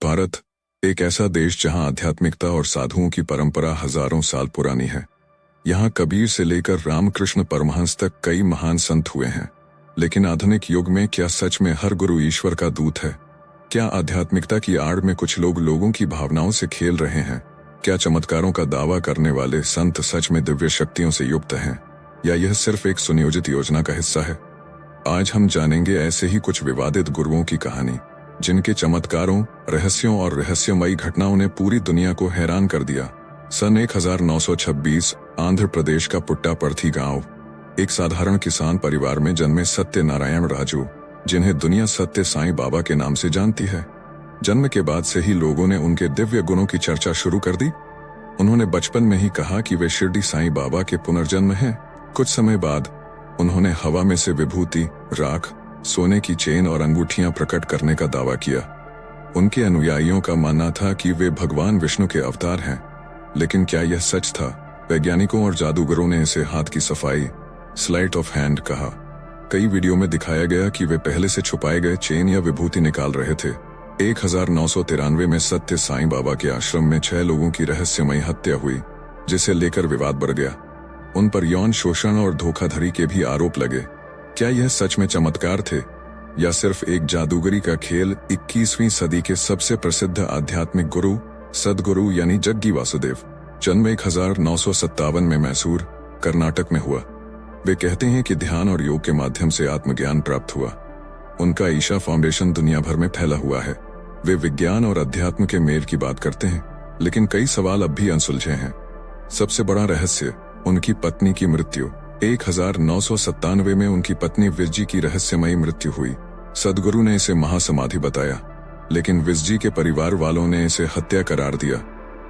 भारत एक ऐसा देश जहां आध्यात्मिकता और साधुओं की परंपरा हजारों साल पुरानी है। यहाँ कबीर से लेकर रामकृष्ण परमहंस तक कई महान संत हुए हैं। लेकिन आधुनिक युग में क्या सच में हर गुरु ईश्वर का दूत है? क्या आध्यात्मिकता की आड़ में कुछ लोग लोगों की भावनाओं से खेल रहे हैं? क्या चमत्कारों का दावा करने वाले संत सच में दिव्य शक्तियों से युक्त हैं, या यह सिर्फ एक सुनियोजित योजना का हिस्सा है? आज हम जानेंगे ऐसे ही कुछ विवादित गुरुओं की कहानी, जिनके चमत्कारों, रहस्यों और रहस्यमयी घटनाओं ने पूरी दुनिया को हैरान कर दिया। सन 1926 आंध्र प्रदेश का पुट्टापर्थी गांव एक साधारण किसान परिवार में जन्मे सत्यनारायण राजू, जिन्हें दुनिया सत्य साईं बाबा के नाम से जानती है। जन्म के बाद से ही लोगों ने उनके दिव्य गुणों की चर्चा शुरू कर दी। उन्होंने बचपन में ही कहा कि वे शिरडी साईं बाबा के पुनर्जन्म हैं। कुछ समय बाद उन्होंने हवा में से विभूति, राख, सोने की चेन और अंगूठियां प्रकट करने का दावा किया। उनके अनुयायियों का मानना था कि वे भगवान विष्णु के अवतार हैं। लेकिन क्या यह सच था? वैज्ञानिकों और जादूगरों ने इसे हाथ की सफाई, स्लाइट ऑफ हैंड कहा। कई वीडियो में दिखाया गया कि वे पहले से छुपाए गए चेन या विभूति निकाल रहे थे। 1993 में सत्य साईं बाबा के आश्रम में 6 लोगों की रहस्यमयी हत्या हुई, जिसे लेकर विवाद बढ़ गया। उन पर यौन शोषण और धोखाधड़ी के भी आरोप लगे। क्या यह सच में चमत्कार थे, या सिर्फ एक जादूगरी का खेल? 21वीं सदी के सबसे प्रसिद्ध आध्यात्मिक गुरु सद्गुरु यानी जग्गी वासुदेव जन्म 1957 में मैसूर, कर्नाटक में हुआ। वे कहते हैं कि ध्यान और योग के माध्यम से आत्मज्ञान प्राप्त हुआ। उनका ईशा फाउंडेशन दुनिया भर में फैला हुआ है। वे विज्ञान और अध्यात्म के मेल की बात करते हैं, लेकिन कई सवाल अब भी अनसुलझे हैं। सबसे बड़ा रहस्य उनकी पत्नी की मृत्यु। 1997 में उनकी पत्नी विजजी की रहस्यमयी मृत्यु हुई। सद्गुरु ने इसे महासमाधि बताया, लेकिन विजजी के परिवार वालों ने इसे हत्या करार दिया।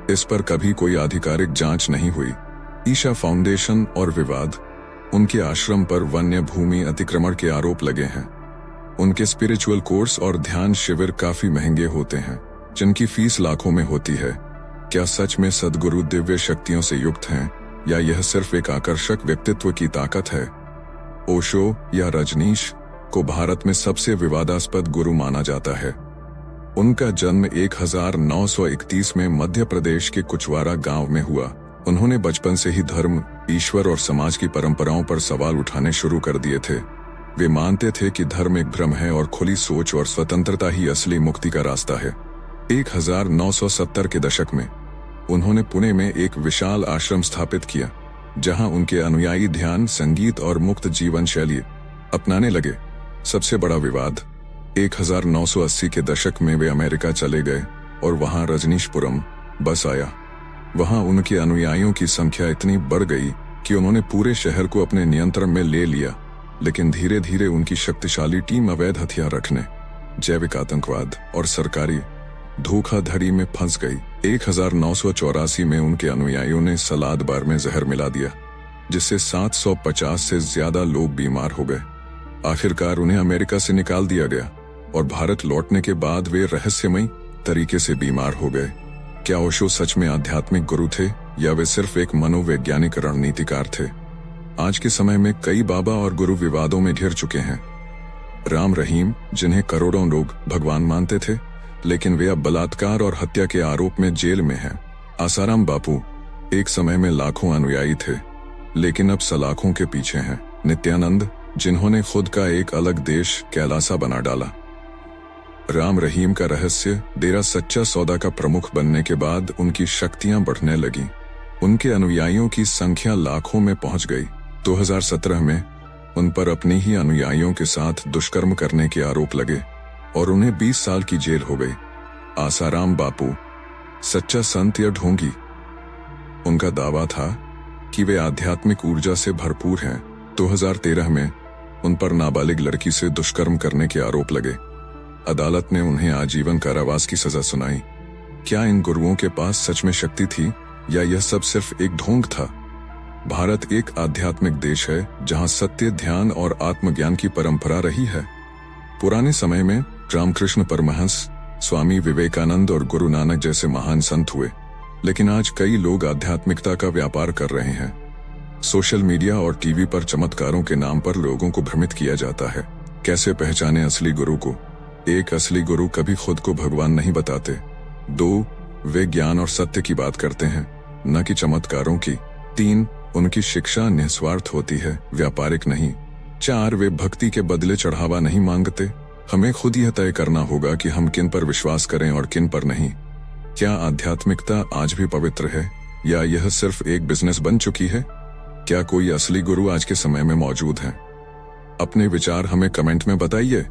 इस पर कभी कोई आधिकारिक जांच नहीं हुई। ईशा फाउंडेशन और विवाद। उनके आश्रम पर वन्य भूमि अतिक्रमण के आरोप लगे हैं। उनके स्पिरिचुअल कोर्स और ध्यान शिविर काफी महंगे होते हैं, जिनकी फीस लाखों में होती है। क्या सच में सद्गुरु दिव्य शक्तियों से युक्त हैं, या यह सिर्फ एक आकर्षक व्यक्तित्व की ताकत है? ओशो या रजनीश को भारत में सबसे विवादास्पद गुरु माना जाता है। उनका जन्म 1931 में मध्य प्रदेश के कुचवारा गांव में हुआ। उन्होंने बचपन से ही धर्म, ईश्वर और समाज की परंपराओं पर सवाल उठाने शुरू कर दिए थे। वे मानते थे कि धर्म एक भ्रम है और खुली सोच और स्वतंत्रता ही असली मुक्ति का रास्ता है। 1970 के दशक में उन्होंने पुणे में एक विशाल आश्रम स्थापित किया, जहां उनके अनुयायी ध्यान, संगीत और मुक्त जीवन शैली अपनाने लगे। सबसे बड़ा विवाद 1980 के दशक में वे अमेरिका चले गए और वहां रजनीशपुरम बस आया। वहां उनके अनुयायियों की संख्या इतनी बढ़ गई कि उन्होंने पूरे शहर को अपने नियंत्रण में ले लिया। लेकिन धीरे धीरे उनकी शक्तिशाली टीम अवैध हथियार रखने, जैविक आतंकवाद और सरकारी धोखाधड़ी में फंस गई। 1984 में उनके अनुयायियों ने सलाद बार में जहर मिला दिया, जिससे 750 से ज्यादा लोग बीमार हो गए। आखिरकार उन्हें अमेरिका से निकाल दिया गया और भारत लौटने के बाद वे रहस्यमयी तरीके से बीमार हो गए। क्या ओशो सच में आध्यात्मिक गुरु थे, या वे सिर्फ एक मनोवैज्ञानिक रणनीतिकार थे? आज के समय में कई बाबा और गुरु विवादों में घिर चुके हैं। राम रहीम, जिन्हें करोड़ों लोग भगवान मानते थे, लेकिन वे अब बलात्कार और हत्या के आरोप में जेल में हैं। आसाराम बापू एक समय में लाखों अनुयायी थे, लेकिन अब सलाखों के पीछे हैं। नित्यानंद, जिन्होंने खुद का एक अलग देश कैलासा बना डाला। राम रहीम का रहस्य। डेरा सच्चा सौदा का प्रमुख बनने के बाद उनकी शक्तियां बढ़ने लगी। उनके अनुयायियों की संख्या लाखों में पहुंच गई। 2017 में उन पर अपने ही अनुयायियों के साथ दुष्कर्म करने के आरोप लगे और उन्हें 20 साल की जेल हो गई। आसाराम बापू सच्चा संत या ढोंगी? उनका दावा था कि वे आध्यात्मिक ऊर्जा से भरपूर हैं। 2013 में उन पर नाबालिग लड़की से दुष्कर्म करने के आरोप लगे। अदालत ने उन्हें आजीवन कारावास की सजा सुनाई। क्या इन गुरुओं के पास सच में शक्ति थी, या यह सब सिर्फ एक ढोंग था? भारत एक आध्यात्मिक देश है, जहां सत्य, ध्यान और आत्मज्ञान की परंपरा रही है। पुराने समय में रामकृष्ण परमहंस, स्वामी विवेकानंद और गुरु नानक जैसे महान संत हुए, लेकिन आज कई लोग आध्यात्मिकता का व्यापार कर रहे हैं। सोशल मीडिया और टीवी पर चमत्कारों के नाम पर लोगों को भ्रमित किया जाता है। कैसे पहचाने असली गुरु को? एक, असली गुरु कभी खुद को भगवान नहीं बताते। 2, वे ज्ञान और सत्य की बात करते हैं, न कि चमत्कारों की। 3, उनकी शिक्षा निस्वार्थ होती है, व्यापारिक नहीं। 4, वे भक्ति के बदले चढ़ावा नहीं मांगते। हमें खुद यह तय करना होगा कि हम किन पर विश्वास करें और किन पर नहीं। क्या आध्यात्मिकता आज भी पवित्र है, या यह सिर्फ एक बिजनेस बन चुकी है? क्या कोई असली गुरु आज के समय में मौजूद है? अपने विचार हमें कमेंट में बताइए।